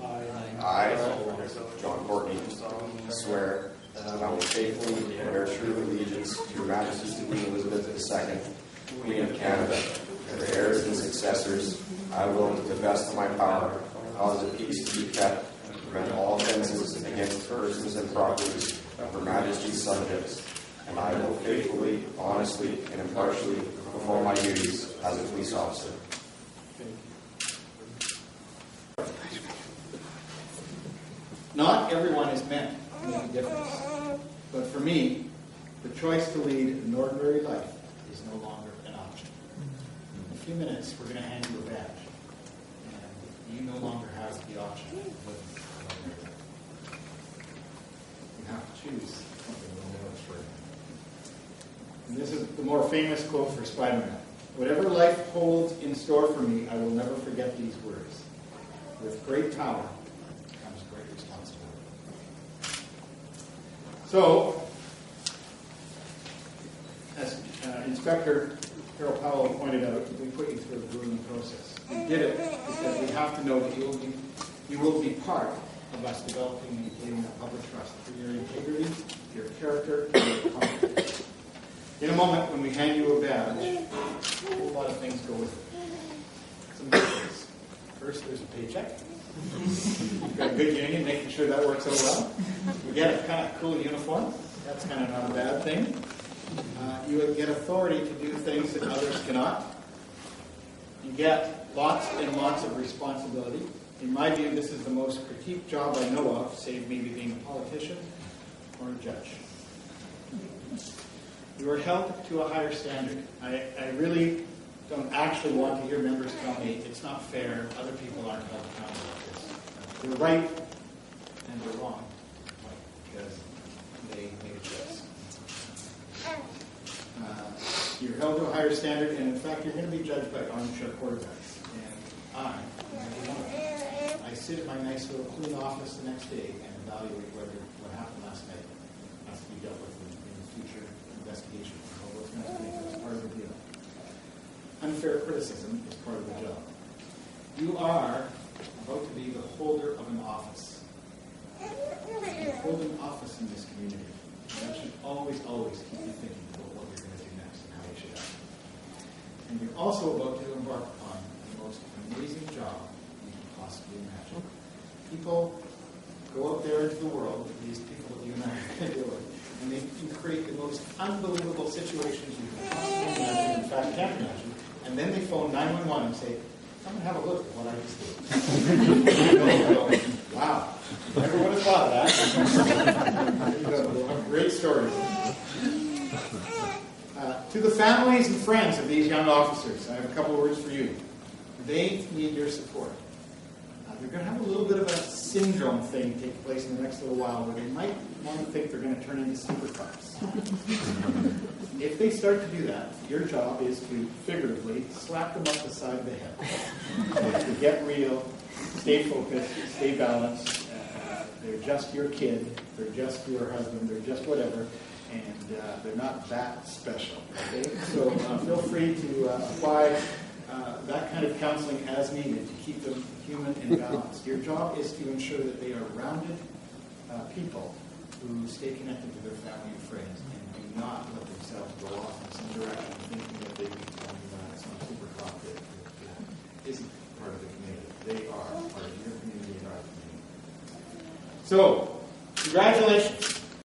I, John Courtney, swear that I will faithfully bear true allegiance to Her Majesty Queen Elizabeth II, Queen of Canada, and her heirs and successors. I will, to the best of my power, cause the peace to be kept, and prevent all offenses against persons and properties of Her Majesty's subjects, and I will faithfully, honestly, and impartially perform my duties as a police officer. Not everyone is meant to make a difference, but for me, the choice to lead an ordinary life is no longer an option. In a few minutes, we're going to hand you a badge, and you no longer have the option of living an ordinary life. You have to choose something that will for you. And this is the more famous quote for Spider-Man. Whatever life holds in store for me, I will never forget these words. With great power comes great responsibility. So, as Inspector Carol Powell pointed out, we put you through a grueling process. We did it because we have to know that you will be part of us developing and maintaining that public trust for your integrity, your character, and your competence. In a moment, when we hand you a badge, a whole lot of things go with it. Some good things. First, there's a paycheck. You've got a good union, making sure that works out well. You get a kind of cool uniform. That's kind of not a bad thing. You get authority to do things that others cannot. You get lots and lots of responsibility. In my view, this is the most critiqued job I know of, save maybe being a politician or a judge. You are held to a higher standard. I really don't actually want to hear members tell me it's not fair, other people aren't held accountable for this. They're right and they're wrong because they made a choice. You're held to a higher standard, and in fact, you're going to be judged by armchair quarterbacks. And I sit in my nice little clean office the next day and evaluate whether what happened last night has to be dealt with in the future investigation. All those kinds of things. That's part of the deal. Unfair criticism is part of the job. You are about to be the holder of an office. You hold an office in this community. That should always, always keep you thinking about what you're going to do next and how you should act. And you're also about to embark upon the most amazing job you can possibly imagine. People go out there into the world, these people that you and I are going to deal with, and they can create the most unbelievable situations you can possibly imagine, in fact, can't imagine, and then they phone 911 and say, come and have a look at what I just did. Wow. Never would have thought of that. We'll have great stories. To the families and friends of these young officers, I have a couple of words for you. They need your support. They're going to have a little bit of a syndrome thing take place in the next little while where they might want to think they're going to turn into super cops. If they start to do that, your job is to figuratively slap them up the side of the head. To get real, stay focused, stay balanced. They're just your kid, they're just your husband, they're just whatever, and they're not that special. Okay? So feel free to apply that kind of counseling as needed to keep them human and balanced. Your job is to ensure that they are rounded people who stay connected to their family and friends and do not let themselves go off in some direction thinking that they become some super cop that isn't part of the community. They are part of your community and our community. So, congratulations.